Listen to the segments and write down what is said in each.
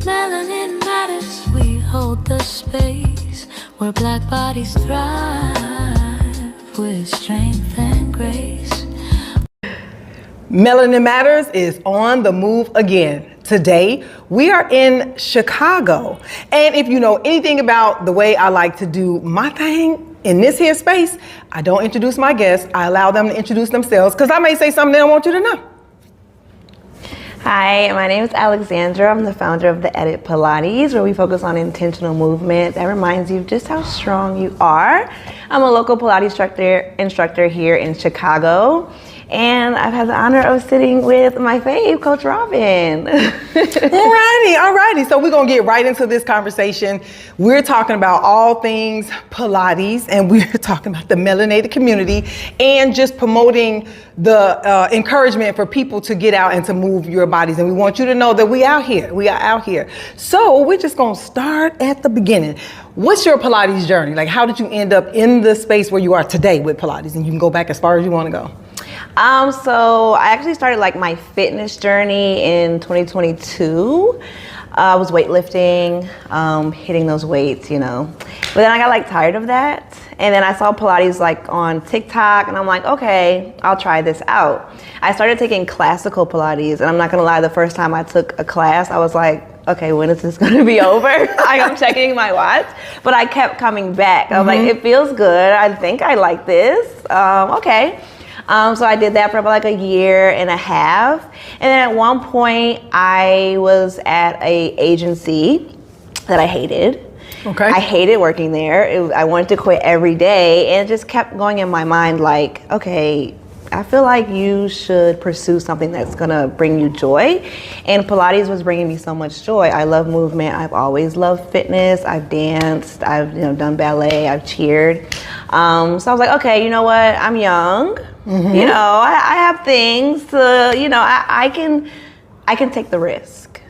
Melanin matters, we hold the space where black bodies thrive with strength and grace. Melanin Matters is on the move again. Today, we are in Chicago. And if you know anything about the way I like to do my thing in this here space, I don't introduce my guests. I allow them to introduce themselves because I may say something they don't want you to know. Hi, my name is Alexandra. I'm the founder of The Edit Pilates, where we focus on intentional movement that reminds you just how strong you are. I'm a local Pilates instructor here in Chicago. And I've had the honor of sitting with my fave, Coach Robin. Alrighty. So we're gonna get right into this conversation. We're talking about all things Pilates, and we're talking about the melanated community and just promoting the encouragement for people to get out and to move your bodies. And we want you to know that we are out here. So we're just gonna start at the beginning. What's your Pilates journey? Like, how did you end up in the space where you are today with Pilates? And you can go back as far as you wanna go. So I actually started like my fitness journey in 2022. I was weightlifting, hitting those weights, you know. But then I got like tired of that. And then I saw Pilates like on TikTok and I'm like, okay, I'll try this out. I started taking classical Pilates, and I'm not gonna lie, the first time I took a class, I was like, okay, when is this gonna be over? I'm checking my watch, but I kept coming back. I was like, it feels good. I think I like this. Okay. So I did that for about like a year and a half. And then at one point I was at a agency that I hated. Okay. I hated working there. I wanted to quit every day, and it just kept going in my mind like, okay, I feel like you should pursue something that's gonna bring you joy. And Pilates was bringing me so much joy. I love movement. I've always loved fitness. I've danced. I've done ballet. I've cheered. So I was like, okay, you know what? I'm young. You know, I have things to, I can take the risk.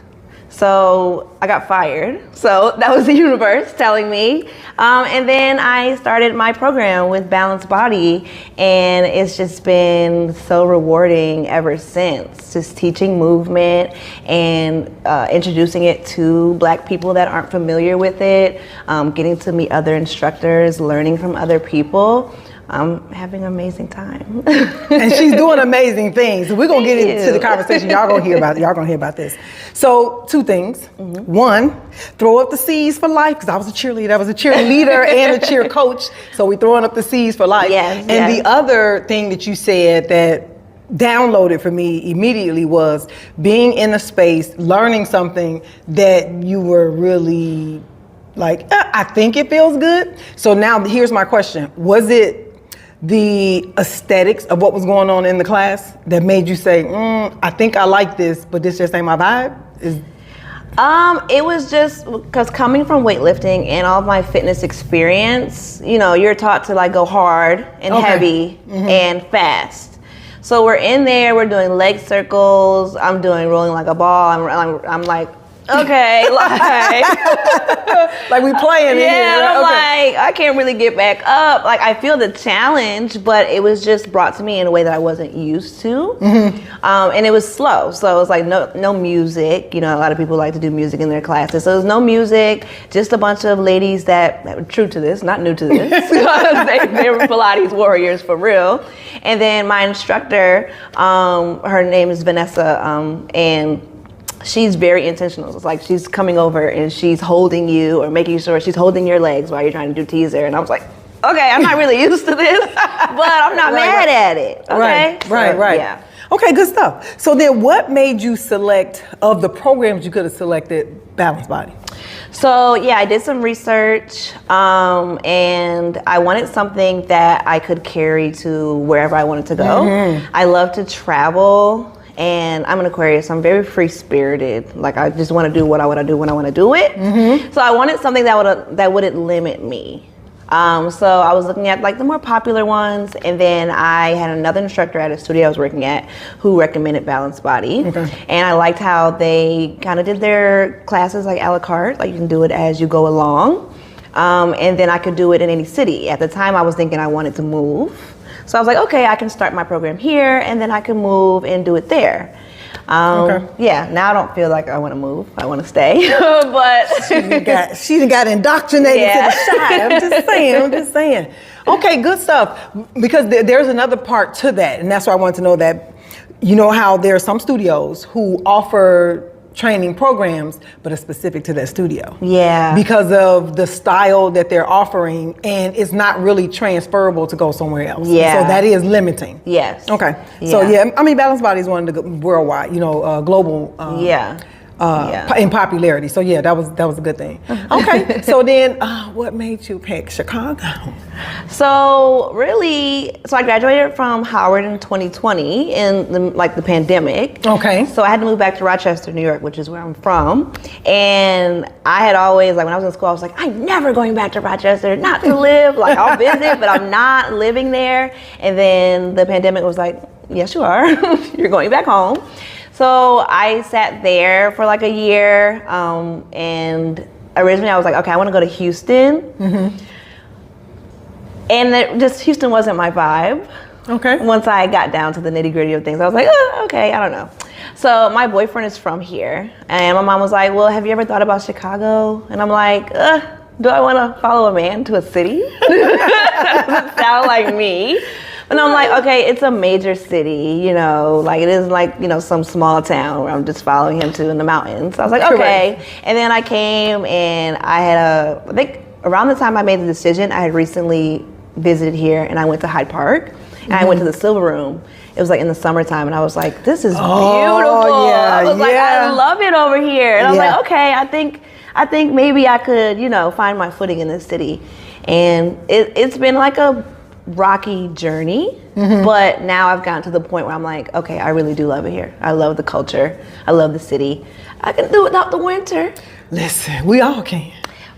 So I got fired. So that was the universe telling me. And then I started my program with Balanced Body, and it's just been so rewarding ever since. Just teaching movement and introducing it to Black people that aren't familiar with it, getting to meet other instructors, learning from other people. I'm having an amazing time. And she's doing amazing things. We're gonna get into the conversation. Y'all gonna hear about it. Y'all gonna hear about this. So 2 things. One, throw up the C's for life, because I was a cheerleader. I was a cheerleader and a cheer coach. So we throwing up the C's for life. Yes, and the other thing that you said that downloaded for me immediately was being in a space, learning something that you were really like, I think it feels good. So now here's my question. Was it the aesthetics of what was going on in the class that made you say, I think I like this, but this just ain't my vibe? It was just because coming from weightlifting and all of my fitness experience, you're taught to like go hard and heavy and fast. So we're in there, we're doing leg circles, I'm doing rolling like a ball, I'm like, okay, like we playing in here. I'm like, I can't really get back up. Like, I feel the challenge, but it was just brought to me in a way that I wasn't used to. And it was slow. So it was like no music. A lot of people like to do music in their classes. So there was no music, just a bunch of ladies that were true to this, not new to this. they were Pilates warriors for real. And then my instructor, her name is Vanessa, and she's very intentional. It's like she's coming over and she's holding you or making sure she's holding your legs while you're trying to do teaser. And I was like, okay, I'm not really used to this, but I'm not mad at it. Okay? Right. Yeah. Okay, good stuff. So then what made you select, of the programs you could have selected, Balanced Body? So yeah, I did some research, and I wanted something that I could carry to wherever I wanted to go. I love to travel. And I'm an Aquarius, so I'm very free-spirited. Like, I just want to do what I want to do when I want to do it. So I wanted something that wouldn't limit me. So I was looking at like the more popular ones, and then I had another instructor at a studio I was working at who recommended Balanced Body. And I liked how they kind of did their classes like a la carte, like you can do it as you go along. And then I could do it in any city. At the time I was thinking I wanted to move. So I was like, okay, I can start my program here and then I can move and do it there. Yeah, now I don't feel like I want to move. I want to stay, but she done got indoctrinated to the side. I'm just saying. Okay, good stuff. Because there's another part to that, and that's why I want to know that. You know how there are some studios who offer training programs, but are specific to that studio. Yeah. Because of the style that they're offering, and it's not really transferable to go somewhere else. Yeah. So that is limiting. Yes. Okay. Yeah. So yeah, I mean, Balanced Body is one of the worldwide, global. In popularity. So yeah, that was a good thing. Okay. So then, what made you pick Chicago? So I graduated from Howard in 2020 in the pandemic. Okay. So I had to move back to Rochester, New York, which is where I'm from. And I had always, when I was in school, I was like, I'm never going back to Rochester, not to live. I'll visit, but I'm not living there. And then the pandemic was like, yes, you are. You're going back home. So I sat there for a year, and originally I was like, okay, I want to go to Houston. Mm-hmm. And Houston wasn't my vibe. Okay. Once I got down to the nitty gritty of things, I was like, okay, I don't know. So my boyfriend is from here, and my mom was like, well, have you ever thought about Chicago? And I'm like, do I want to follow a man to a city? Doesn't sound like me. And I'm like, okay, it's a major city, it isn't some small town where I'm just following him to in the mountains. So I was like, okay. Correct. And then I came and I think around the time I made the decision, I had recently visited here and I went to Hyde Park and I went to the Silver Room. It was in the summertime and I was like, this is beautiful. Yeah, I was like, I love it over here. And I was like, okay, I think maybe I could, find my footing in this city. And it's been a rocky journey, but now I've gotten to the point where I'm like, okay, I really do love it here. I love the culture. I love the city. I can do without the winter. Listen, we all can.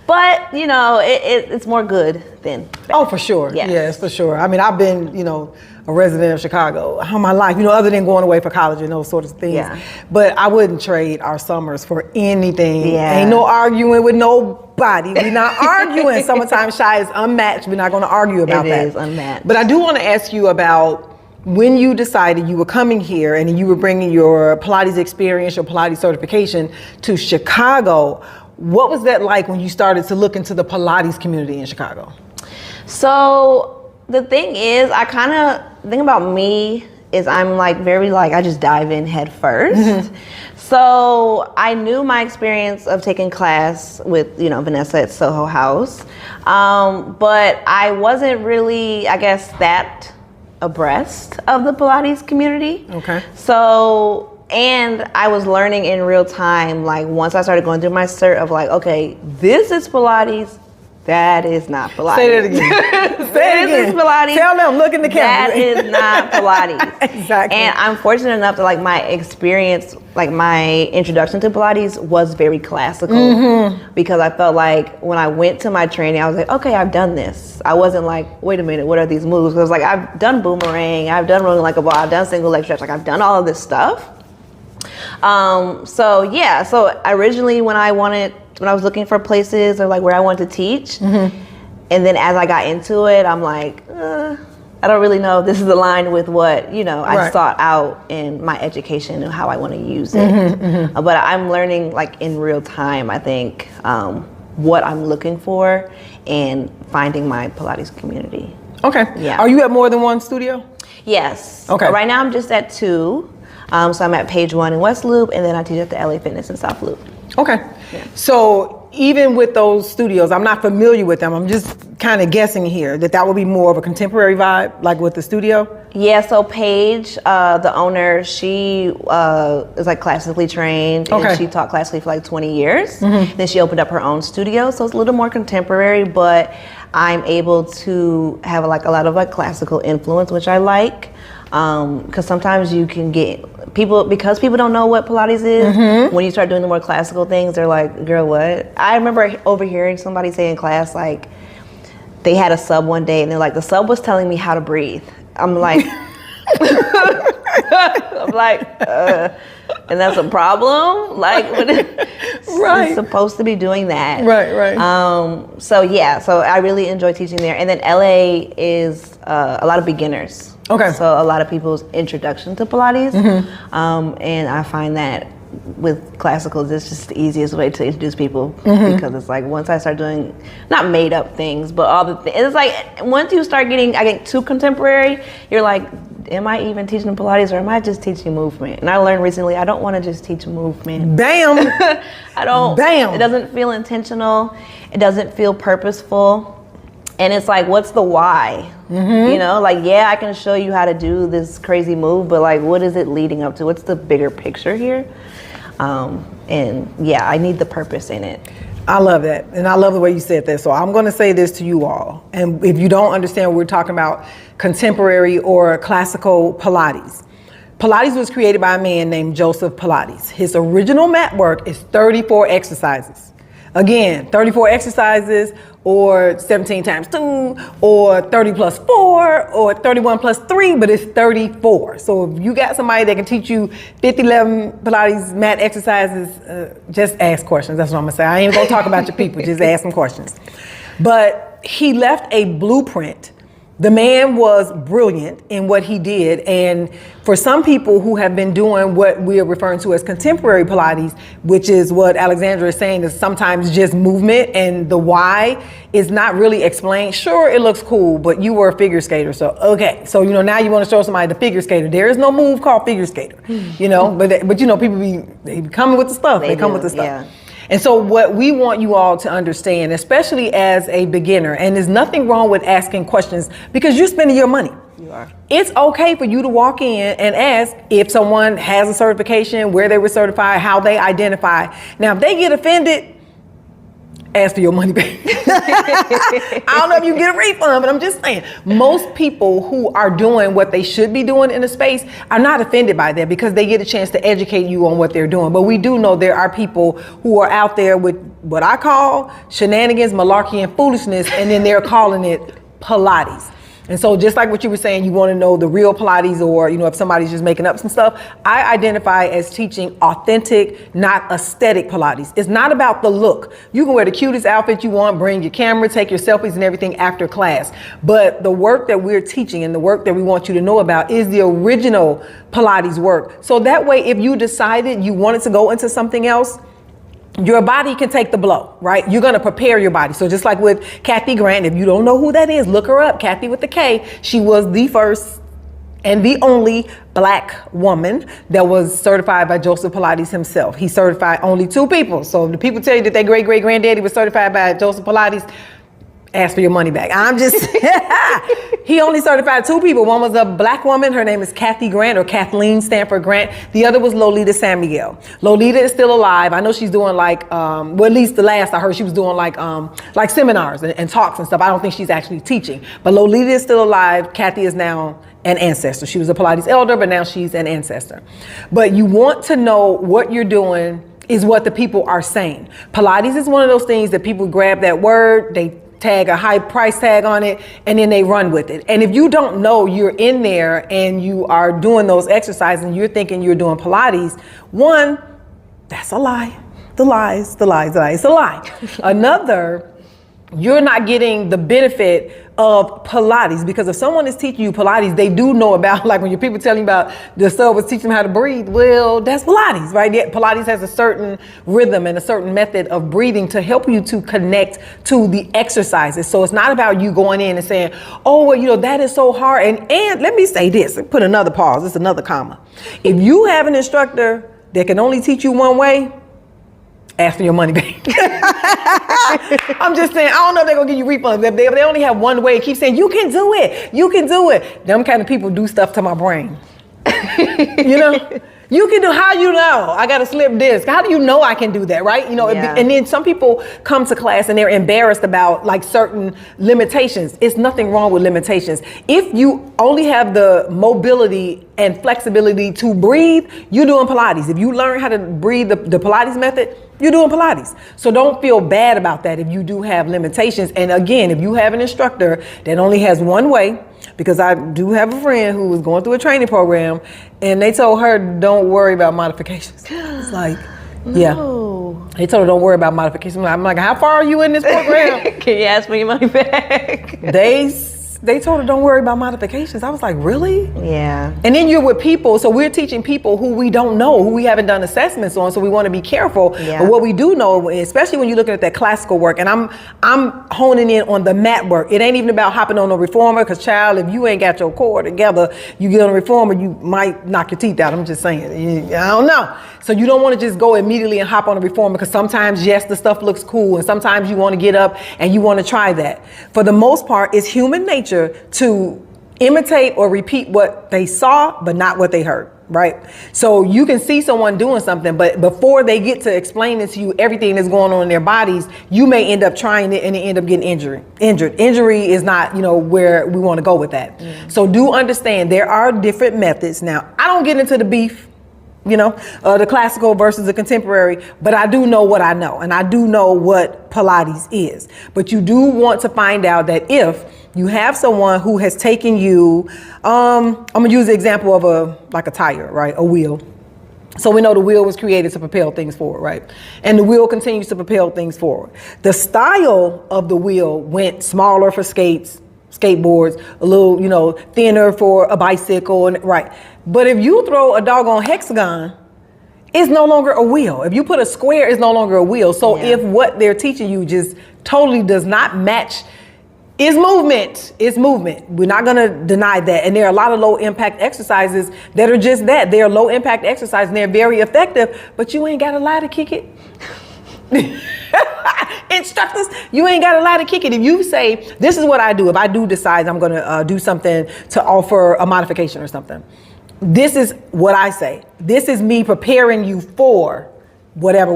But, it's more good than bad. Oh, for sure. Yes, for sure. I mean, I've been, a resident of Chicago all my life, other than going away for college and those sorts of things. Yeah. But I wouldn't trade our summers for anything. Yeah. Ain't no arguing with nobody. We're not arguing. Summertime Shy is unmatched. We're not going to argue about that. It is unmatched. But I do want to ask you about when you decided you were coming here and you were bringing your Pilates experience, your Pilates certification to Chicago. What was that like when you started to look into the Pilates community in Chicago? So the thing is, the thing about me is I'm I just dive in head first. Mm-hmm. So I knew my experience of taking class with, Vanessa at Soho House. But I wasn't really, I guess, that abreast of the Pilates community. Okay. So, and I was learning in real time, once I started going through my cert of okay, this is Pilates, that is not Pilates. Say that again. Say it again. This is Pilates. Tell them, look in the camera. That is not Pilates. Exactly. And I'm fortunate enough that my experience, my introduction to Pilates was very classical, because I felt when I went to my training, I was like, okay, I've done this. I wasn't wait a minute, what are these moves? Because I've done boomerang, I've done rolling like a ball, I've done single leg stretch, I've done all of this stuff. So originally when I was looking for places or where I wanted to teach, and then as I got into it, I'm I don't really know if this is aligned with what, I sought out in my education and how I want to use it. But I'm learning in real time, I think, what I'm looking for and finding my Pilates community. Okay. Yeah. Are you at more than one studio? Yes. Okay. Right now I'm just at 2. So I'm at Paige 1 in West Loop, and then I teach at the LA Fitness in South Loop. Okay. Yeah. So even with those studios, I'm not familiar with them. I'm just kind of guessing here that would be more of a contemporary vibe, with the studio. Yeah. So Paige, the owner, she is classically trained, and she taught classically for 20 years. Then she opened up her own studio, so it's a little more contemporary, but I'm able to have a lot of classical influence, which I like. Because sometimes you can get because people don't know what Pilates is. When you start doing the more classical things, they're like, girl, what? I remember overhearing somebody say in class, they had a sub one day and they're the sub was telling me how to breathe. I'm like, and that's a problem? is supposed to be doing that. Right. So I really enjoy teaching there. And then LA is a lot of beginners. Okay. So a lot of people's introduction to Pilates. And I find that with classicals, it's just the easiest way to introduce people because it's like once I start doing, not made up things, but all the things, it's like once you start getting, I think, too contemporary, you're like, am I even teaching Pilates or am I just teaching movement? And I learned recently, I don't want to just teach movement. Bam! I don't. Bam! It doesn't feel intentional. It doesn't feel purposeful. And it's like, what's the why? You know, like, yeah, I can show you how to do this crazy move, but like, what is it leading up to? What's the bigger picture here? And yeah, I need the purpose in it. I love that. And I love the way you said that. So I'm going to say this to you all. And if you don't understand, we're talking about contemporary or classical Pilates. Pilates was created by a man named Joseph Pilates. His original mat work is 34 exercises. Again, 34 exercises or 17 times 2 or 30 plus 4 or 31 plus 3, but it's 34. So if you got somebody that can teach you 11 Pilates mat exercises, just ask questions. That's what I'm gonna say. I ain't gonna talk about your people, just ask them questions. But he left a blueprint. The man was brilliant in what he did, and for some people who have been doing what we are referring to as contemporary Pilates, which is what Alexandra is saying is sometimes just movement and the why is not really explained. Sure, it looks cool, but you were a figure skater, so okay. So, you know, now you want to show somebody the figure skater. There is no move called figure skater, you know, but you know, people they be coming with the stuff. They come with the stuff. Yeah. And so what we want you all to understand, especially as a beginner, and there's nothing wrong with asking questions because you're spending your money. You are. It's okay for you to walk in and ask if someone has a certification, where they were certified, how they identify. Now, if they get offended, ask for your money back. I don't know if you get a refund, but I'm just saying, most people who are doing what they should be doing in a space are not offended by that because they get a chance to educate you on what they're doing. But we do know there are people who are out there with what I call shenanigans, malarkey, and foolishness, and then they're calling it Pilates. And so just like what you were saying, you want to know the real Pilates or, you know, if somebody's just making up some stuff, I identify as teaching authentic, not aesthetic Pilates. It's not about the look. You can wear the cutest outfit you want, bring your camera, take your selfies and everything after class. But the work that we're teaching and the work that we want you to know about is the original Pilates work. So that way, if you decided you wanted to go into something else, your body can take the blow, right? You're going to prepare your body. So just like with Kathy Grant, if you don't know who that is, look her up. Kathy with the K. She was the first and the only Black woman that was certified by Joseph Pilates himself. He certified only 2 people. So if the people tell you that their great-great-granddaddy was certified by Joseph Pilates, ask for your money back. I'm just, he only certified 2 people. One was a Black woman. Her name is Kathy Grant or Kathleen Stanford Grant. The other was Lolita Samuel. Lolita is still alive. I know she's doing like, well, at least the last I heard, she was doing like seminars and talks and stuff. I don't think she's actually teaching, but Lolita is still alive. Kathy is now an ancestor. She was a Pilates elder, but now she's an ancestor. But you want to know what you're doing is what the people are saying. Pilates is one of those things that people grab that word, they tag a high price tag on it, and then they run with it. And if you don't know you're in there and you are doing those exercises and you're thinking you're doing Pilates, one, that's a lie. The lies. It's a lie. Another, you're not getting the benefit of Pilates, because if someone is teaching you Pilates, they do know about, like when your people telling you about the sub was teaching them how to breathe, well, that's Pilates, right? Yeah, Pilates has a certain rhythm and a certain method of breathing to help you to connect to the exercises. So it's not about you going in and saying, oh, well, you know, that is so hard. And let me say this, put another pause, it's another comma. If you have an instructor that can only teach you one way, ask for your money back. I'm just saying, I don't know if they're gonna give you refunds. If they only have one way, keep saying, you can do it. Them kind of people do stuff to my brain. You know? You can do, how you know? I got a slip disc. How do you know I can do that, right? You know, Yeah. And then some people come to class and they're embarrassed about like certain limitations. It's nothing wrong with limitations. If you only have the mobility and flexibility to breathe, you're doing Pilates. If you learn how to breathe the Pilates method, you're doing Pilates. So don't feel bad about that if you do have limitations. And again, if you have an instructor that only has one way, because I do have a friend who was going through a training program and they told her, don't worry about modifications. It's like, No. Yeah. They told her don't worry about modifications. I'm like, how far are you in this program? Can you ask me your money back? They told her don't worry about modifications. I was like, really? Yeah. And then you're with people, so we're teaching people who we don't know, who we haven't done assessments on, so we want to be careful. Yeah. But what we do know, especially when you're looking at that classical work, and I'm honing in on the mat work. It ain't even about hopping on a reformer, because child, if you ain't got your core together, you get on a reformer, you might knock your teeth out. I'm just saying, I don't know. So you don't want to just go immediately and hop on a reformer, because sometimes, yes, the stuff looks cool, and sometimes you want to get up and you want to try that. For the most part, it's human nature to imitate or repeat what they saw, but not what they heard, right? So you can see someone doing something, but before they get to explaining to you everything that's going on in their bodies, you may end up trying it and they end up getting injured. Injury is not, where we want to go with that. So do understand there are different methods. Now, I don't get into the beef, the classical versus the contemporary, but I do know what I know, and I do know what Pilates is. But you do want to find out that if you have someone who has taken you, I'm gonna use the example of a tire, right? A wheel. So we know the wheel was created to propel things forward, right? And the wheel continues to propel things forward. The style of the wheel went smaller for skateboards, a little, thinner for a bicycle, and right. But if you throw a doggone hexagon, it's no longer a wheel. If you put a square, it's no longer a wheel. So if what they're teaching you just totally does not match, it's movement. We're not gonna deny that. And there are a lot of low impact exercises that are just that. They're low impact exercises and they're very effective, but you ain't gotta lie to kick it. Instructors, you ain't got a lot to kick it. If you say, this is what I do, if I do decide I'm gonna do something to offer a modification or something, this is what I say. This is me preparing you for whatever.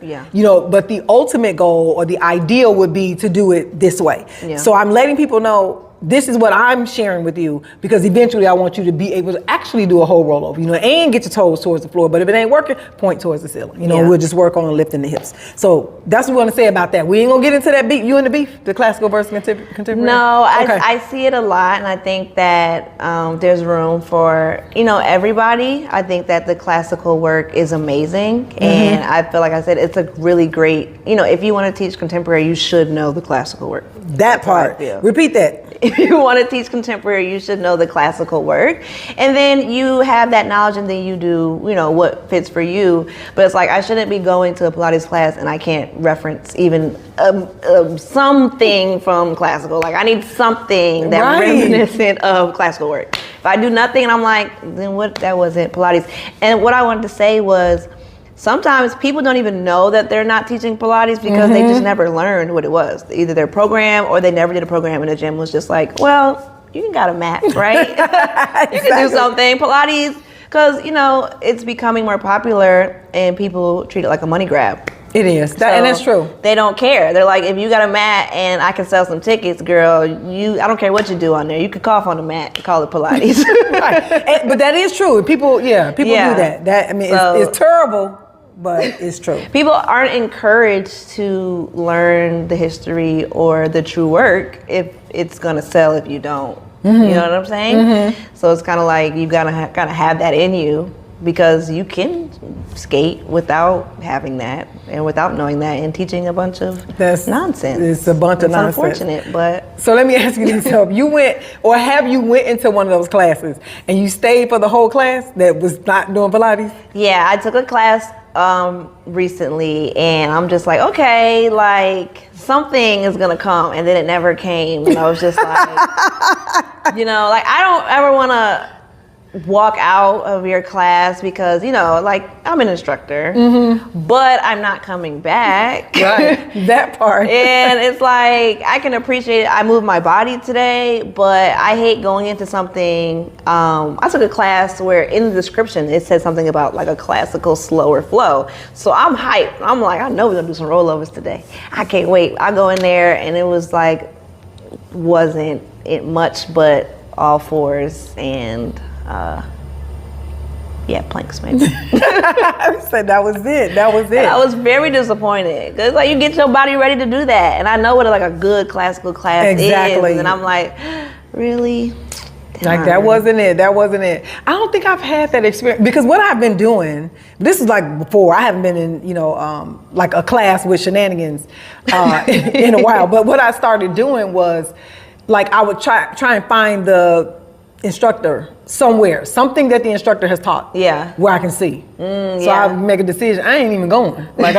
Yeah. But the ultimate goal or the ideal would be to do it this way. Yeah. So I'm letting people know this is what I'm sharing with you, because eventually I want you to be able to actually do a whole rollover, and get your toes towards the floor. But if it ain't working, point towards the ceiling. We'll just work on lifting the hips. So that's what we want to say about that. We ain't gonna get into that beef. You and the beef, the classical versus contemporary? No, okay. I see it a lot, and I think that there's room for, everybody. I think that the classical work is amazing, and I feel like I said, it's a really great, if you want to teach contemporary, you should know the classical work. That part. Repeat that. If you want to teach contemporary, you should know the classical work. And then you have that knowledge, and then you do, what fits for you. But it's like, I shouldn't be going to a Pilates class and I can't reference even something from classical. Like, I need something that's reminiscent of classical work. If I do nothing and I'm like, then what? That wasn't Pilates. And what I wanted to say was, sometimes people don't even know that they're not teaching Pilates because they just never learned what it was. Either their program or they never did a program, and the gym was just like, well, you got a mat, right? You can do something. Pilates, because, it's becoming more popular and people treat it like a money grab. It is. And that's true. They don't care. They're like, if you got a mat and I can sell some tickets, girl, I don't care what you do on there. You could cough on the mat and call it Pilates. Right. But that is true. People do that. It's terrible. But it's true. People aren't encouraged to learn the history or the true work if it's gonna sell if you don't. You know what I'm saying? So it's kind of like you gotta have that in you, because you can skate without having that and without knowing that, and teaching a bunch of nonsense. It's a bunch of nonsense. It's unfortunate, but. So let me ask you this: have you went into one of those classes and you stayed for the whole class that was not doing Pilates? Yeah, I took a class recently, and I'm just like, okay, like something is gonna come, and then it never came, and I was just like, I don't ever want to walk out of your class because, like, I'm an instructor, but I'm not coming back. Right, that part. And it's like, I can appreciate it. I moved my body today, but I hate going into something. I took a class where in the description it said something about like a classical slower flow. So I'm hyped. I'm like, I know we're gonna do some rollovers today. I can't wait. I go in there and it was like, wasn't it much but all fours and planks maybe. I said that was it. And I was very disappointed. Cause like, you get your body ready to do that, and I know what like a good classical class is, and I'm like, really? Like that wasn't it. That wasn't it. I don't think I've had that experience because what I've been doing. This is like before. I haven't been in like a class with shenanigans in a while. But what I started doing was like I would try and find the instructor somewhere, something that the instructor has taught. Yeah. Where I can see. So I would make a decision. I ain't even going. Like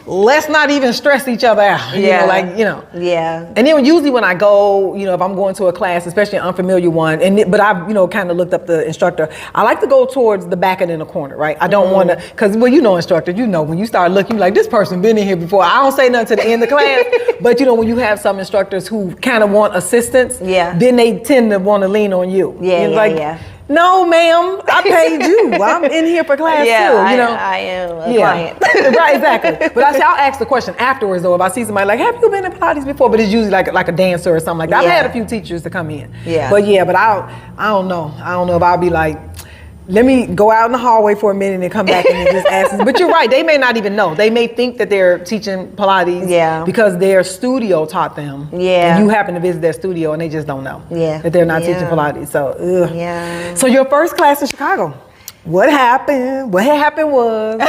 let's not even stress each other out. Yeah. And then usually when I go, if I'm going to a class, especially an unfamiliar one, but I've, kind of looked up the instructor, I like to go towards the back and in the corner, right? I don't want to, because instructor, when you start looking, like this person been in here before. I don't say nothing to the end of the class, but when you have some instructors who kind of want assistance, then they tend to want to lean on you. Yeah. No, ma'am, I paid you. I'm in here for class too. I am a client. Right, exactly. But I'll ask the question afterwards though. If I see somebody like, have you been in Pilates before? But it's usually like a dancer or something like that. I've had a few teachers to come in. Yeah. But I don't know. I don't know if I'll be like, let me go out in the hallway for a minute and come back and just ask. But you're right. They may not even know. They may think that they're teaching Pilates because their studio taught them. Yeah. And you happen to visit their studio and they just don't know that they're not teaching Pilates. So, So your first class in Chicago, what happened? What had happened was?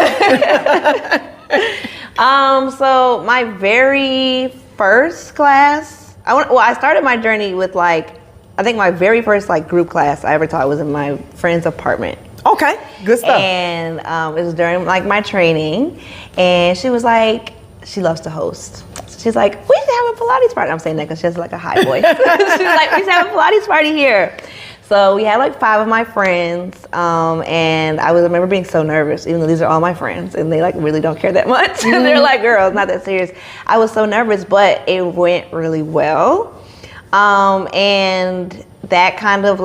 So my very first class, I started my journey with I think my very first group class I ever taught was in my friend's apartment. Okay, good stuff. And it was during my training, and she was like, she loves to host. So she's like, we should have a Pilates party. I'm saying that because she has a high voice. She was like, we should have a Pilates party here. So we had 5 of my friends, and I remember being so nervous, even though these are all my friends, and they really don't care that much. And they're like, girl, it's not that serious. I was so nervous, but it went really well. And that kind of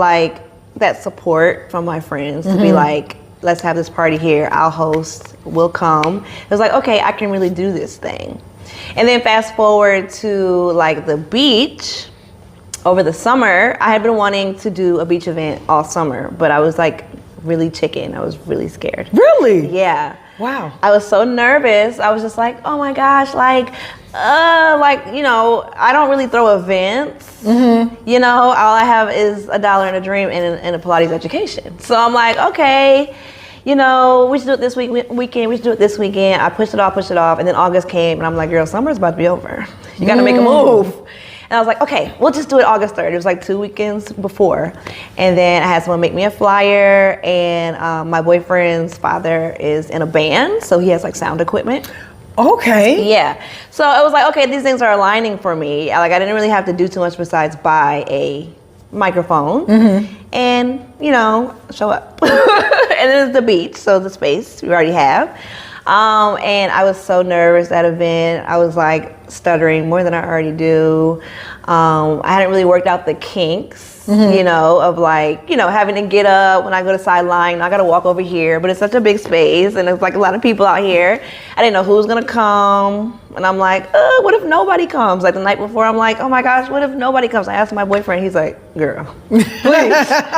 that support from my friends to be like, let's have this party here. I'll host, we'll come. It was like, okay, I can really do this thing. And then fast forward to the beach over the summer. I had been wanting to do a beach event all summer, but I was really chicken. I was really scared. Really? Yeah. Wow. I was so nervous. I was just like, oh my gosh, I don't really throw events. All I have is $1 and a dream and a Pilates education. So I'm like, okay, we should do it this weekend. We should do it this weekend. I pushed it off. And then August came and I'm like, girl, summer's about to be over. You got to make a move. And I was like, okay, we'll just do it August 3rd. It was 2 weekends before. And then I had someone make me a flyer, and my boyfriend's father is in a band, so he has sound equipment. Okay. Yeah. So it was okay, these things are aligning for me. I didn't really have to do too much besides buy a microphone and, show up. And it's the beach, so the space we already have. And I was so nervous at that event. I was stuttering more than I already do. I hadn't really worked out the kinks, of having to get up when I go to sideline. I got to walk over here, but it's such a big space and it's a lot of people out here. I didn't know who was going to come. And I'm like, what if nobody comes? The night before, I'm like, oh my gosh, what if nobody comes? I asked my boyfriend, he's like, girl, please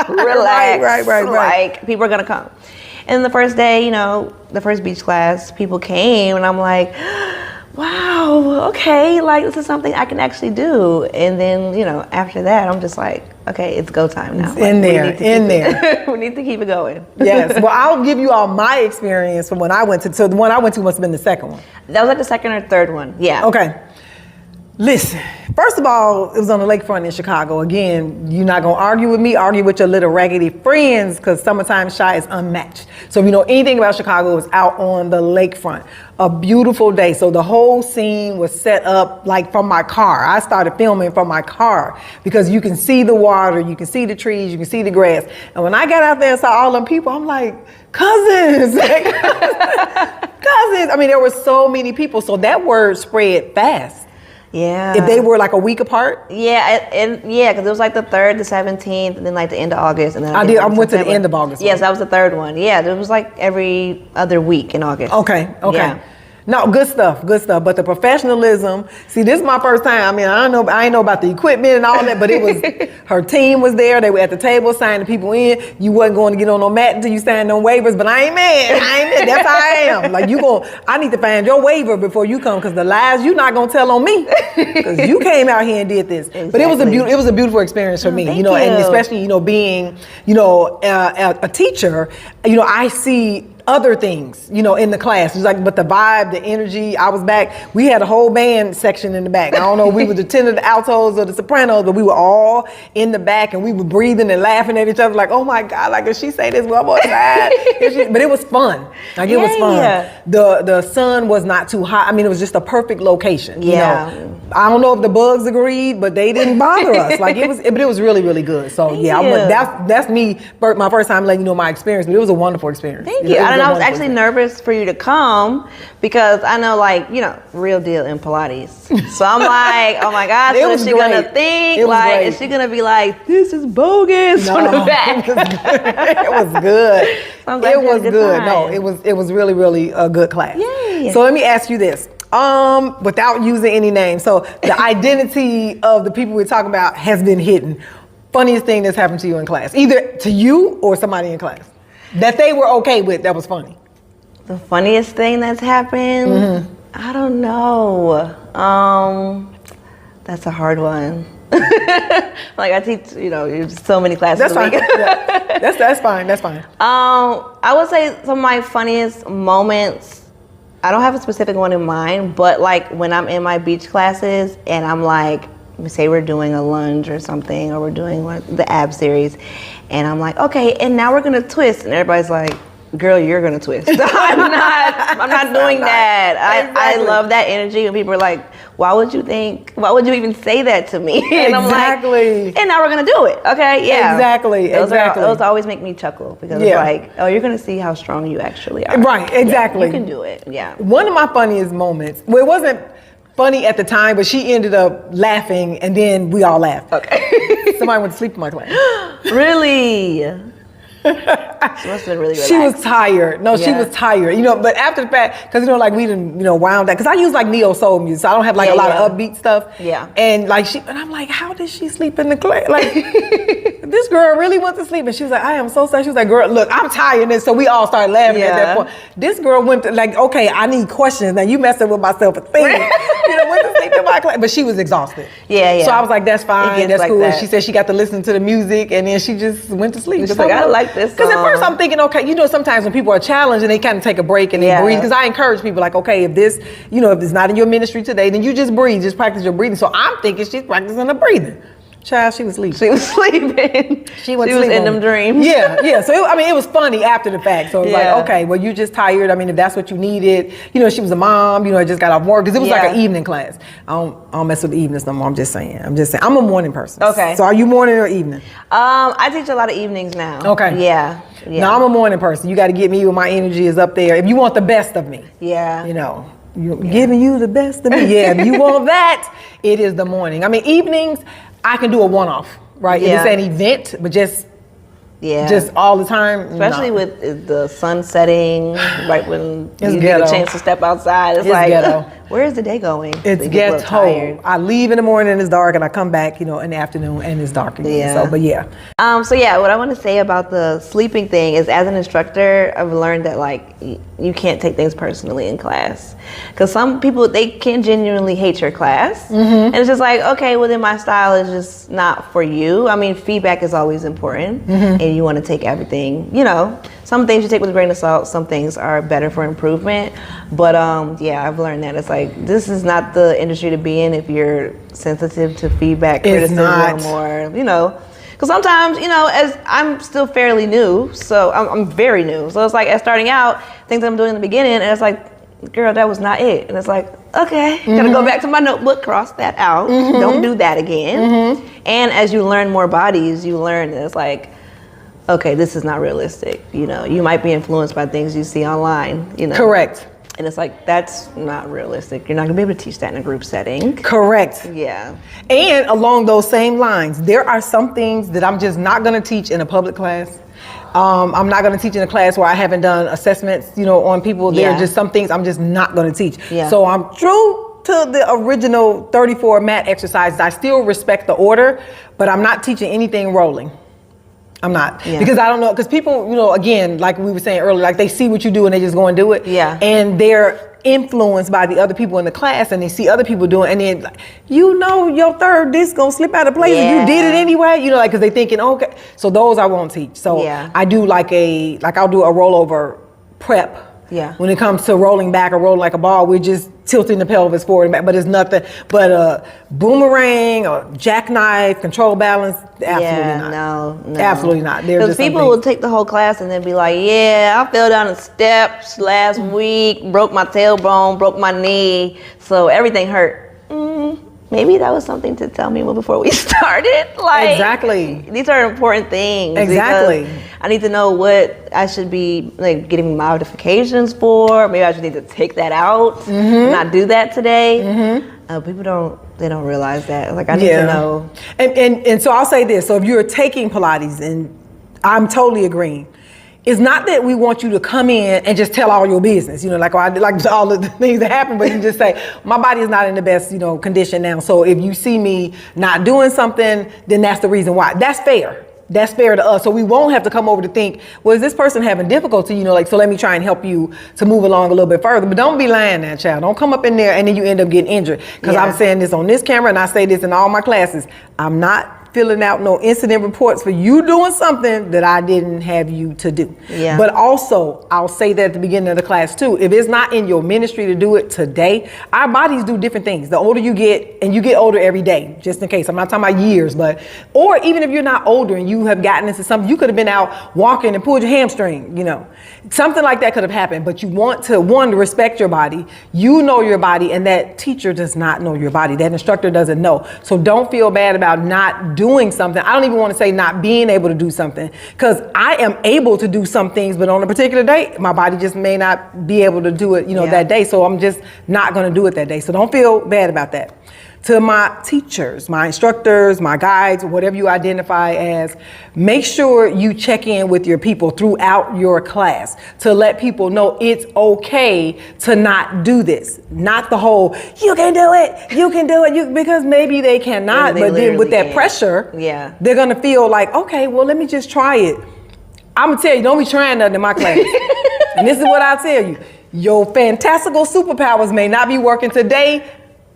relax. Right. People are going to come. And the first day, the first beach class, people came and I'm like, wow, okay, this is something I can actually do. And then, after that, I'm just like, okay, it's go time now. In there. We need to keep it going. Yes. Well, I'll give you all my experience from when I went to, so the one I went to must have been the second one. That was the second or third one. Yeah. Okay. Listen, first of all, it was on the lakefront in Chicago. Again, you're not gonna argue with me, argue with your little raggedy friends, because summertime shy is unmatched. So if you know anything about Chicago, it was out on the lakefront. A beautiful day. So the whole scene was set up from my car. I started filming from my car because you can see the water, you can see the trees, you can see the grass. And when I got out there and saw all them people, I'm like, cousins. Cousins. I mean, there were so many people. So that word spread fast. Yeah. If they were a week apart? Yeah, because it was the 3rd, the 17th, and then the end of August. And then I went to the end of August. Yes, that was the third one. Yeah, it was every other week in August. Okay. Yeah. No, good stuff, good stuff. But the professionalism, see, this is my first time. I mean, I ain't know about the equipment and all that, but it was, her team was there. They were at the table signing people in. You wasn't going to get on no mat until you signed on waivers, but I ain't mad. That's how I am. Like, I need to find your waiver before you come, because the lies you're not going to tell on me, because you came out here and did this. Exactly. But it was a beautiful experience for me, and especially, being, a teacher, I see other things, in the class. It was like, but the vibe, the energy, I was back. We had a whole band section in the back. I don't know if we were the tenor, the altos, or the sopranos, but we were all in the back, and we were breathing and laughing at each other like, oh my God, like if she say this one more time. But it was fun. Like it was fun. Yeah. The sun was not too hot. I mean, it was just a perfect location. Yeah. I don't know if the bugs agreed, but they didn't bother us. Like it was really, really good. So that's me, my first time letting you know my experience, but it was a wonderful experience. Thank you. And I was actually nervous for you to come, because I know, like, real deal in Pilates. So I'm like, oh my gosh, what is she gonna think? Like, is she gonna be like, this is bogus on the back? It was good. It was good. No, it was really, really a good class. Yay. So let me ask you this. Without using any names. So the identity of the people we're talking about has been hidden. Funniest thing that's happened to you in class, either to you or somebody in class, that they were okay with, that was funny. The funniest thing that's happened? Mm-hmm. I don't know. That's a hard one. Like I teach, so many classes. That's fine. Yeah. That's fine. That's fine. I would say some of my funniest moments, I don't have a specific one in mind, but like when I'm in my beach classes and I'm like, say we're doing a lunge or something, or we're doing the ab series, and I'm like, okay, and now we're gonna twist, and everybody's like, girl, you're gonna twist. I'm not doing that. I love that energy when people are like, why would you even say that to me? And I'm like, and now we're gonna do it. Okay, yeah. Exactly. Those always make me chuckle, because it's like, oh, you're gonna see how strong you actually are. Right, exactly. Yeah, you can do it, yeah. One of my funniest moments, well, it wasn't funny at the time, but she ended up laughing, and then we all laughed. Okay. Somebody went to sleep in my class. Really? She must have been really relaxed. She was tired. No, she was tired. But after the fact, because like we didn't, wound that. Because I use like neo soul music, so I don't have like a lot of upbeat stuff. Yeah. And like and I'm like, how did she sleep in the class? Like, this girl really went to sleep, and she was like, I am so sad. She was like, girl, look, I'm tired. And so we all started laughing at that point. This girl went to like, okay, I need questions. Now you messing with my self-esteem. Went to sleep in my class, but she was exhausted. Yeah. So I was like, that's fine, that's like cool. that. She said she got to listen to the music, and then she just went to sleep. She's like, I like this song. Because at first I'm thinking, okay, sometimes when people are challenged and they kind of take a break and they breathe. Because I encourage people like, okay, if this, if it's not in your ministry today, then you just breathe, just practice your breathing. So I'm thinking she's practicing her breathing. Child, she was sleeping. She was sleeping. She was in them dreams. Yeah. So it was funny after the fact. So it was like, okay, well, you just tired. I mean, if that's what you needed, she was a mom. Just got off work, because it was like an evening class. I don't mess with the evenings no more. I'm just saying. I'm a morning person. Okay. So are you morning or evening? I teach a lot of evenings now. Okay. Yeah. No, I'm a morning person. You got to get me when my energy is up there. If you want the best of me. Yeah. Giving you the best of me. Yeah. If you want that, it is the morning. I mean, evenings, I can do a one-off, right? Yeah. If it's an event, but just all the time. Especially with the sun setting, right when you get a chance to step outside. It's like, ghetto. Where is the day going? It's ghetto. I leave in the morning and it's dark, and I come back, in the afternoon and it's dark again. Yeah. So, but yeah. What I want to say about the sleeping thing is, as an instructor, I've learned that like you can't take things personally in class, because some people, they can genuinely hate your class, and it's just like, okay, well then my style is just not for you. I mean, feedback is always important, and you want to take everything. Some things you take with a grain of salt. Some things are better for improvement. But I've learned that it's like, this is not the industry to be in if you're sensitive to feedback, criticism, or because sometimes, as I'm still fairly new, so I'm very new. So it's like, as starting out, things I'm doing in the beginning, and it's like, girl, that was not it. And it's like, okay, gotta go back to my notebook, cross that out, don't do that again. And as you learn more bodies, you learn that it's like, okay, this is not realistic. You might be influenced by things you see online. Correct. And it's like, that's not realistic. You're not gonna be able to teach that in a group setting. Correct. Yeah. And along those same lines, there are some things that I'm just not gonna teach in a public class. I'm not going to teach in a class where I haven't done assessments, on people. There are just some things I'm just not going to teach. Yeah. So I'm true to the original 34 mat exercises. I still respect the order, but I'm not teaching anything rolling. I'm not. Because I don't know, because people, again, like we were saying earlier, like they see what you do and they just go and do it. Yeah. And they're influenced by the other people in the class, and they see other people doing, and then your third disc gonna slip out of place and you did it anyway, because they thinking, okay, so those I won't teach. So I do I'll do a rollover prep. When it comes to rolling back or rolling like a ball, we're just tilting the pelvis forward and back, but it's nothing but a boomerang or jackknife, control balance. Absolutely not. No. Absolutely not. Because people will take the whole class and then be like, I fell down the steps last week, broke my tailbone, broke my knee, so everything hurt. Maybe that was something to tell me before we started. Exactly. These are important things. Exactly. I need to know what I should be getting modifications for. Maybe I should need to take that out, not do that today. People don't realize that. I need to know. And so I'll say this. So if you're taking Pilates, and I'm totally agreeing, it's not that we want you to come in and just tell all your business, like all of the things that happen, but you just say, my body is not in the best, condition now. So if you see me not doing something, then that's the reason why. That's fair. That's fair to us. So we won't have to come over to think, well, is this person having difficulty? So let me try and help you to move along a little bit further. But don't be lying now, child. Don't come up in there and then you end up getting injured. Because I'm saying this on this camera and I say this in all my classes. I'm not filling out no incident reports for you doing something that I didn't have you to do. But also, I'll say that at the beginning of the class too, if it's not in your ministry to do it today, our bodies do different things. The older you get, and you get older every day, just in case, I'm not talking about years, or even if you're not older and you have gotten into something, you could have been out walking and pulled your hamstring, something like that could have happened, but you want to, to respect your body, know your body, and that teacher does not know your body, that instructor doesn't know. So don't feel bad about not doing something. I don't even want to say not being able to do something, because I am able to do some things, but on a particular day, my body just may not be able to do it, that day. So I'm just not going to do it that day. So don't feel bad about that. To my teachers, my instructors, my guides, whatever you identify as, make sure you check in with your people throughout your class to let people know it's okay to not do this. Not the whole, you can do it, because maybe they cannot, but then with that pressure, they're gonna feel like, okay, well, let me just try it. I'm gonna tell you, don't be trying nothing in my class. And this is what I'll tell you. Your fantastical superpowers may not be working today.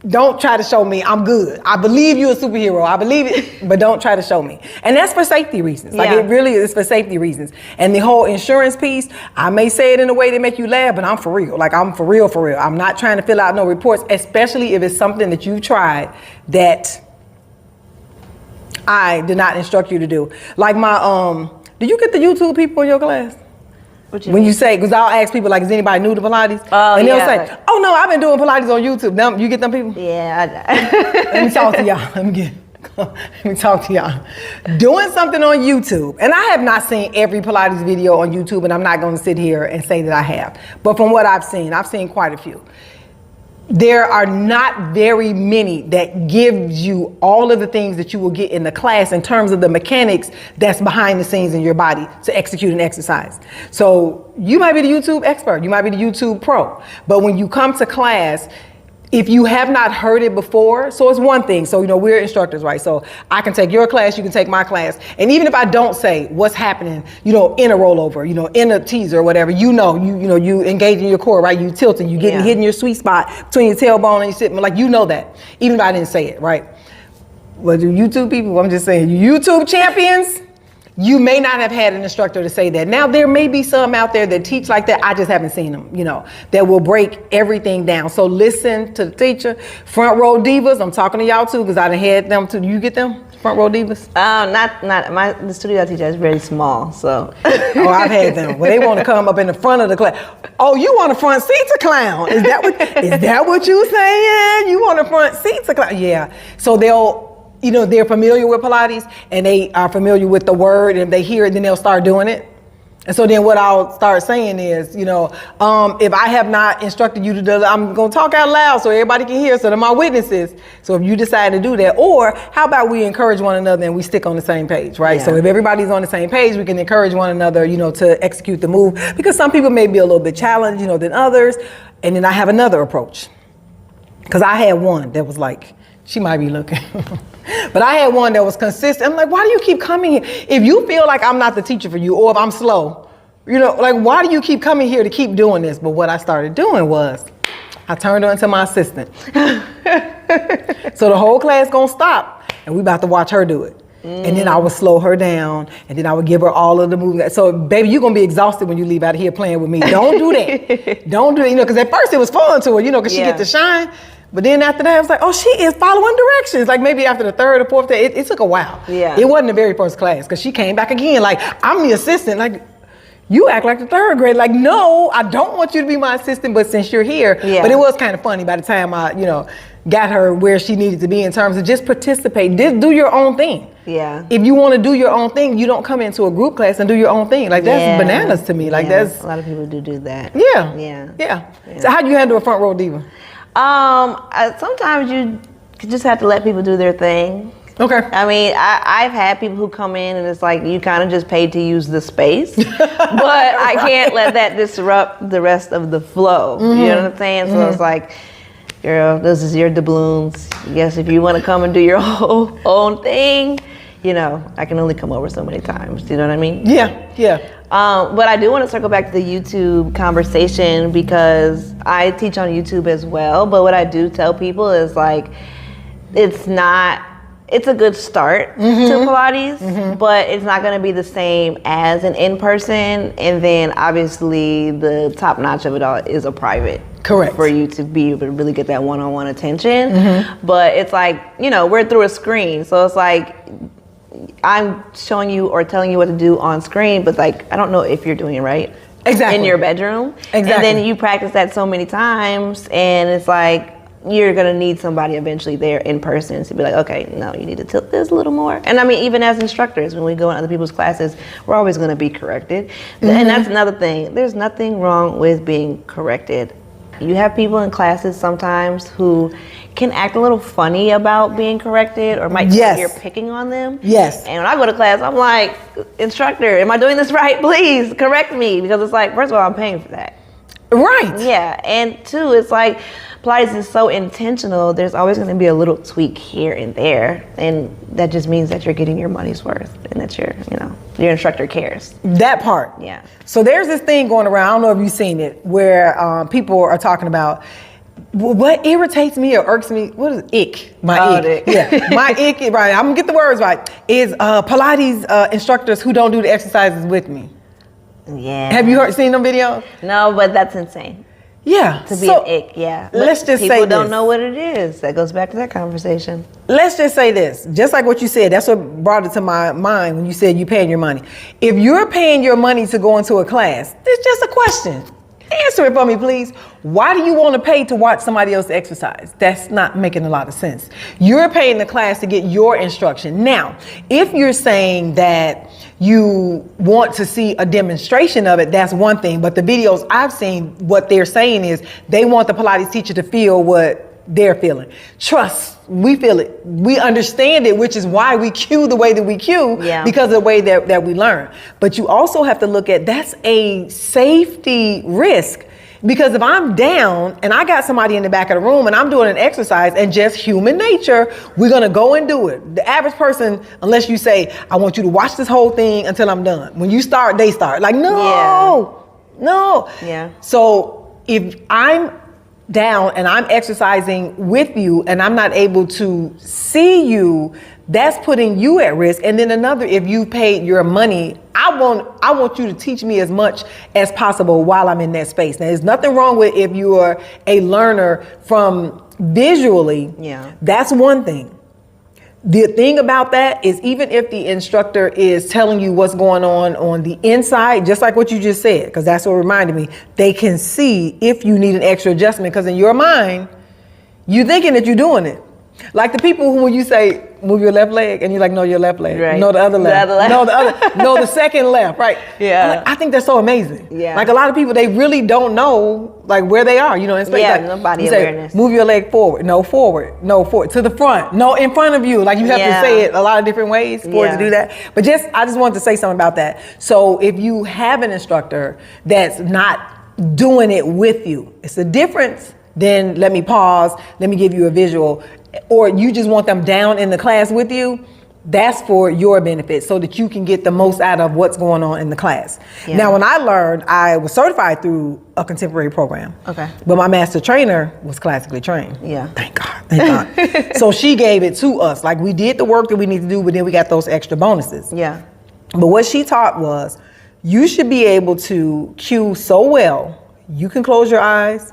Don't try to show me I'm good. I believe you're a superhero. I believe it, but don't try to show me. And that's for safety reasons. It really is for safety reasons. And the whole insurance piece, I may say it in a way that make you laugh, but I'm for real. I'm for real, for real. I'm not trying to fill out no reports, especially if it's something that you tried that I did not instruct you to do. Like did you get the YouTube people in your class? When you say, because I'll ask people, is anybody new to Pilates? And they'll say, oh no, I've been doing Pilates on YouTube. You get them people? Yeah. Let me talk to y'all. Let me talk to y'all. Doing something on YouTube, and I have not seen every Pilates video on YouTube, and I'm not going to sit here and say that I have. But from what I've seen quite a few. There are not very many that gives you all of the things that you will get in the class in terms of the mechanics that's behind the scenes in your body to execute an exercise. So you might be the YouTube expert, you might be the YouTube pro, but when you come to class, if you have not heard it before, so it's one thing. So, we're instructors, right? So I can take your class, you can take my class. And even if I don't say what's happening, in a rollover, in a teaser or whatever, you engaging your core, right? You tilting, you getting hitting your sweet spot between your tailbone and your sit, you know that. Even if I didn't say it, right? Well, the YouTube people, I'm just saying, YouTube champions, you may not have had an instructor to say that. Now, there may be some out there that teach like that. I just haven't seen them, that will break everything down. So listen to the teacher. Front row divas, I'm talking to y'all too, because I done had them too. You get them? Front row divas? The studio I teach is very small, so. Oh, I've had them. Well, they want to come up in the front of the class. Oh, you want a front seat to clown? Is that what you saying? You want a front seat to clown? Yeah. So they're familiar with Pilates and they are familiar with the word, and if they hear it, then they'll start doing it. And so then what I'll start saying is, if I have not instructed you to do that, I'm going to talk out loud so everybody can hear, so they're my witnesses. So if you decide to do that, or how about we encourage one another and we stick on the same page, right? Yeah. So if everybody's on the same page, we can encourage one another, to execute the move, because some people may be a little bit challenged, than others. And then I have another approach, because I had one that was like, she might be looking. But I had one that was consistent. I'm like, why do you keep coming here? If you feel like I'm not the teacher for you, or if I'm slow, why do you keep coming here to keep doing this? But what I started doing was, I turned her into my assistant. So the whole class gonna stop, and we about to watch her do it. And then I would slow her down, and then I would give her all of the movements. So, baby, you're gonna be exhausted when you leave out of here playing with me. Don't do that. Don't do it, because at first it was fun to her, because she get to shine. But then after that, I was like, oh, she is following directions. Like maybe after the third or fourth day, it took a while. Yeah. It wasn't the very first class, because she came back again. Like, I'm the assistant. Like, you act like the third grade. Like, no, I don't want you to be my assistant, but since you're here. Yeah. But it was kind of funny by the time I, got her where she needed to be in terms of just participate. Just do your own thing. Yeah. If you want to do your own thing, you don't come into a group class and do your own thing. Like, that's bananas to me. Like, that's... A lot of people do that. Yeah. Yeah. Yeah. So how do you handle a front row diva? Sometimes you just have to let people do their thing. Okay. I mean, I've had people who come in and it's like, you kind of just paid to use the space, but I can't let that disrupt the rest of the flow. Mm-hmm. You know what I'm saying? So it's like, girl, this is your doubloons. Yes, if you want to come and do your own thing, I can only come over so many times. Do you know what I mean? Yeah, yeah. But I do want to circle back to the YouTube conversation, because I teach on YouTube as well. But what I do tell people is like, it's a good start to Pilates, but it's not going to be the same as an in-person. And then obviously the top notch of it all is a private. Correct. For you to be able to really get that one-on-one attention. But it's like, we're through a screen. So it's like, I'm showing you or telling you what to do on screen, but like, I don't know if you're doing it right. Exactly. In your bedroom. Exactly. And then you practice that so many times, and it's like, you're gonna need somebody eventually there in person to be like, okay, no, you need to tilt this a little more. And I mean, even as instructors, when we go in other people's classes, we're always gonna be corrected. And that's another thing. There's nothing wrong with being corrected. You have people in classes sometimes who can act a little funny about being corrected, or might think you're picking on them. Yes. And when I go to class, I'm like, instructor, am I doing this right? Please correct me. Because it's like, first of all, I'm paying for that. Right. Yeah. And two, it's like, Pilates is so intentional. There's always going to be a little tweak here and there. And that just means that you're getting your money's worth, and that your instructor cares. That part. Yeah. So there's this thing going around, I don't know if you've seen it, where people are talking about, what irritates me or irks me, what is ick? My ick. Yeah, my ick, right, I'm gonna get the words right, is Pilates instructors who don't do the exercises with me. Yeah. Have you seen them videos? No, but that's insane. Yeah. To be an ick, yeah. But let's just say people don't know what it is. That goes back to that conversation. Let's just say this, just like what you said, that's what brought it to my mind when you said you're paying your money. If you're paying your money to go into a class, it's just a question. Answer it for me, please. Why do you want to pay to watch somebody else exercise? That's not making a lot of sense. You're paying the class to get your instruction. Now, if you're saying that you want to see a demonstration of it, that's one thing. But the videos I've seen, what they're saying is they want the Pilates teacher to feel what they're feeling. Trust, we feel it. We understand it, which is why we cue the way that we cue, because of the way that we learn. But you also have to look at, that's a safety risk. Because if I'm down and I got somebody in the back of the room and I'm doing an exercise, and just human nature, we're gonna go and do it. The average person, unless you say, I want you to watch this whole thing until I'm done. When you start, they start. Like, no. Yeah. So if I'm down and I'm exercising with you and I'm not able to see you, that's putting you at risk. And then another, if you paid your money, I want you to teach me as much as possible while I'm in that space. Now, there's nothing wrong with if you are a learner from visually. Yeah. That's one thing. The thing about that is, even if the instructor is telling you what's going on the inside, just like what you just said, because that's what reminded me, they can see if you need an extra adjustment, because in your mind, you're thinking that you're doing it. Like the people who, when you say, move your left leg, and you're like, no, your left leg. Right. No, the other leg. The other leg. No, the other. No, the second left. Right. Yeah. I think that's so amazing. Yeah. Like a lot of people, they really don't know like where they are. In space. Yeah, like, no body you say, awareness. move your leg forward. No, forward. No, forward. To the front. No, in front of you. Like you have to say it a lot of different ways for it to do that. But I just wanted to say something about that. So if you have an instructor that's not doing it with you, it's a difference. Then let me pause, let me give you a visual, or you just want them down in the class with you, that's for your benefit so that you can get the most out of what's going on in the class. Yeah. Now, when I learned, I was certified through a contemporary program. Okay. But my master trainer was classically trained. Yeah. Thank God, thank God. So she gave it to us. Like we did the work that we need to do, but then we got those extra bonuses. Yeah. But what she taught was, you should be able to cue so well, you can close your eyes,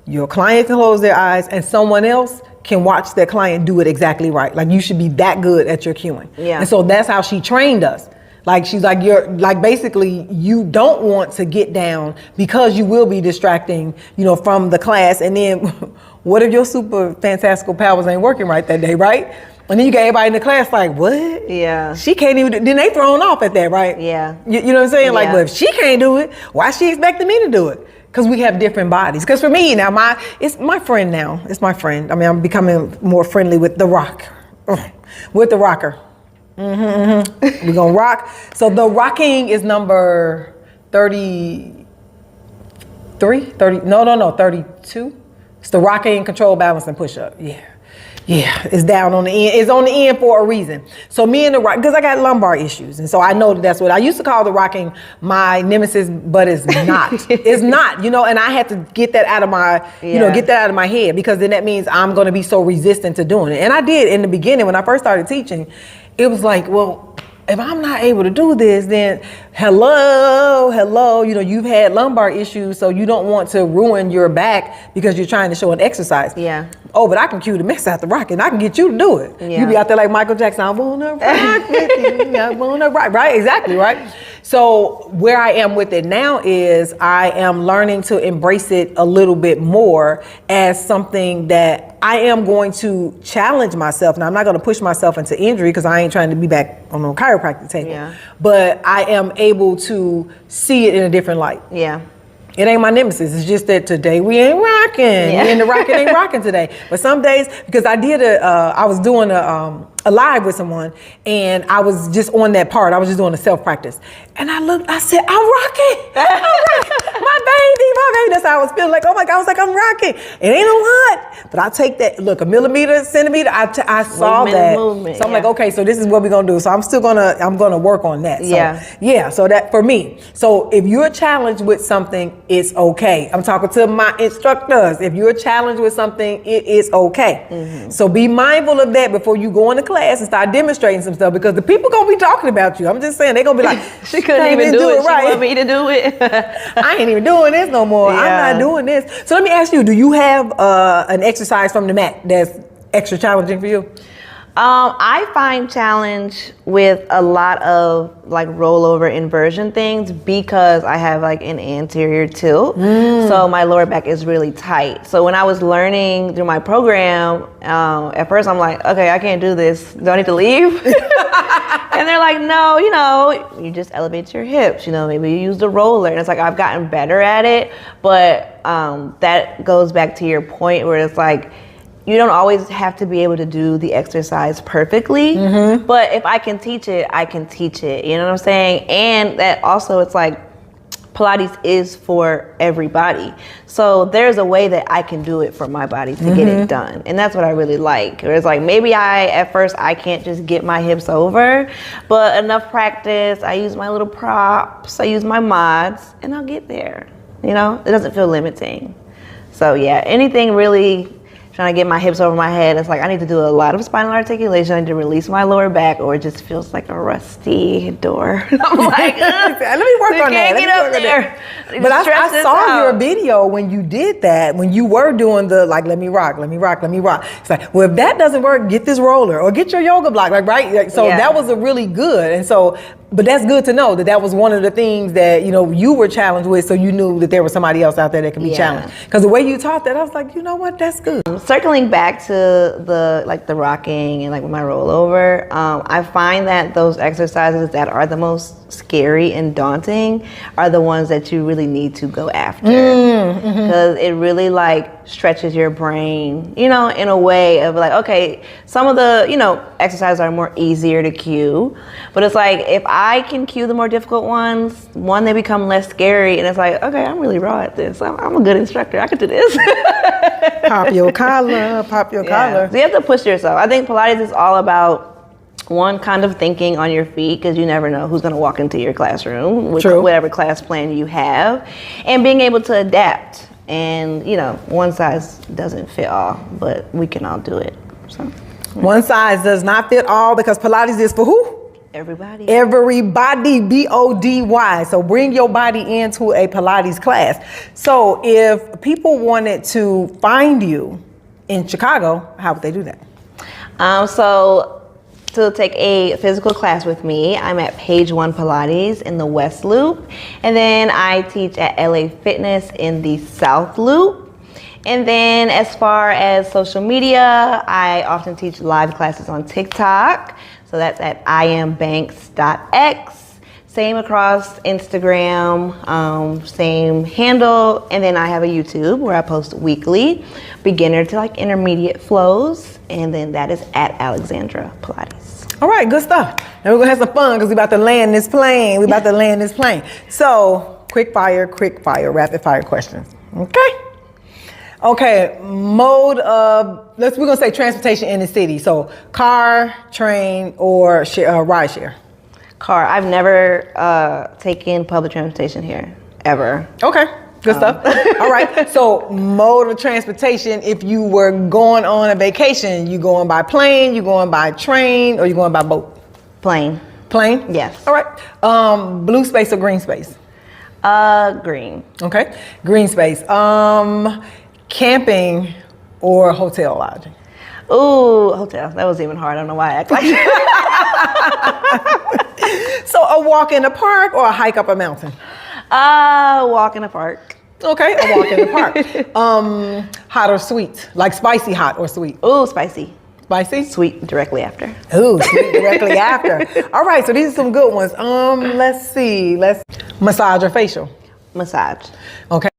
your client can close their eyes, and someone else can watch their client do it exactly right. Like you should be that good at your cueing. Yeah. And so that's how she trained us. Like she's like, basically you don't want to get down because you will be distracting, from the class. And then what if your super fantastical powers ain't working right that day, right? And then you got everybody in the class like, what? Yeah. She can't even then they thrown off at that, right? Yeah. You know what I'm saying? Yeah. Like, well, if she can't do it, why she expecting me to do it? Because we have different bodies. Because for me now, it's my friend now. It's my friend. I mean, I'm becoming more friendly with the rock. With the rocker. Mm-hmm. We're going to rock. So the rocking is number 33? 32. It's the rocking, control, balance, and push-up. Yeah, it's down on the end. It's on the end for a reason. So me and the rock, because I got lumbar issues. And so I know that's what I used to call the rocking my nemesis, but it's not. It's not, and I had to get that out of my, get that out of my head, because then that means I'm going to be so resistant to doing it. And I did in the beginning when I first started teaching. It was like, well, if I'm not able to do this, then hello, you've had lumbar issues, so you don't want to ruin your back because you're trying to show an exercise. Yeah. Oh, but I can cue the mix out the rock, and I can get you to do it. Yeah. You be out there like Michael Jackson, I wanna rock with you, I wanna rock, right? Exactly, right? So where I am with it now is I am learning to embrace it a little bit more as something that I am going to challenge myself. Now, I'm not going to push myself into injury because I ain't trying to be back on a chiropractic table. Yeah. But I am able to see it in a different light. Yeah. It ain't my nemesis. It's just that today we ain't rocking. Yeah. Me and the rocket ain't rocking today. But some days, because I was doing a live with someone, and I was just on that part. I was just doing a self-practice. And I looked, I said, I'm rocking. My baby. That's how I was feeling. Like, oh my God, I was like, I'm rocking. It ain't a lot. But I take that, look, a millimeter, centimeter, I saw that. Movement, so I'm like, okay, so this is what we're gonna do. So I'm gonna work on that. So, yeah, so that for me. So if you're challenged with something, it's okay. I'm talking to my instructors. If you're challenged with something, it is okay. Mm-hmm. So be mindful of that before you go into class and start demonstrating some stuff, because the people gonna be talking about you. I'm just saying, they're gonna be like, she couldn't even do it right. She want me to do it. I ain't even doing this no more. Yeah. I'm not doing this. So let me ask you, do you have an exercise from the mat that's extra challenging for you? I find challenge with a lot of like rollover inversion things because I have like an anterior tilt. So my lower back is really tight. So when I was learning through my program, at first I'm like, okay, I can't do this. Do I need to leave? And they're like, no, you just elevate your hips. Maybe you use the roller. And it's like, I've gotten better at it. But that goes back to your point where it's like, you don't always have to be able to do the exercise perfectly, but if I can teach it, I can teach it. You know what I'm saying? And that also, it's like Pilates is for everybody. So there's a way that I can do it for my body to get it done. And that's what I really like. It's like, maybe at first I can't just get my hips over, but enough practice, I use my little props, I use my mods, and I'll get there. It doesn't feel limiting. So yeah, anything really trying to get my hips over my head, it's like I need to do a lot of spinal articulation. I need to release my lower back, or it just feels like a rusty door. I'm like, let me work on that. Get up there. But I saw your video when you did that, when you were doing the like, let me rock. It's like, well, if that doesn't work, get this roller or get your yoga block, right? So that was a really good. And so, but that's good to know that was one of the things that, you were challenged with, so you knew that there was somebody else out there that can be challenged. Because the way you taught that, I was like, you know what, that's good. Circling back to the rocking and like my rollover, I find that those exercises that are the most scary and daunting are the ones that you really need to go after, because it really like stretches your brain, you know, in a way of like, okay, some of the, you know, exercises are more easier to cue, but it's like if I can cue the more difficult ones, they become less scary, and it's like, okay, I'm really raw at this. I'm a good instructor. I could do this. Pop your collar, pop your collar. So you have to push yourself. I think Pilates is all about one, kind of thinking on your feet, because you never know who's going to walk into your classroom with whatever class plan you have, and being able to adapt. And, you know, one size doesn't fit all, but we can all do it. So one size does not fit all, because Pilates is for who? Everybody. Everybody, B-O-D-Y. So bring your body into a Pilates class. So if people wanted to find you in Chicago, how would they do that? So to take a physical class with me, I'm at Paige 1 Pilates in the West Loop. And then I teach at LA Fitness in the South Loop. And then as far as social media, I often teach live classes on TikTok. So that's at iambanks.x. Same across Instagram, same handle. And then I have a YouTube where I post weekly, beginner to like intermediate flows. And then that is at Alexandra Pilates. All right, good stuff. Now we're gonna have some fun because we're about to land this plane. So quick fire, rapid fire questions. Okay, mode of, we're gonna say transportation in the city. So car, train, or ride share? Car. I've never taken public transportation here, ever. Okay, good stuff. All right, so mode of transportation, if you were going on a vacation, you going by plane, you going by train, or you going by boat? Plane. Plane? Yes. All right, blue space or green space? Green. Okay, green space. Camping or hotel lodging? Ooh, hotel. That was even hard. I don't know why I act like that. So a walk in the park or a hike up a mountain? Walk in the park. Okay, a walk in the park. Hot or sweet? Like spicy hot or sweet? Ooh, spicy. Spicy? Sweet directly after. Ooh, sweet directly after. All right, so these are some good ones. Let's see. Massage or facial? Massage. Okay.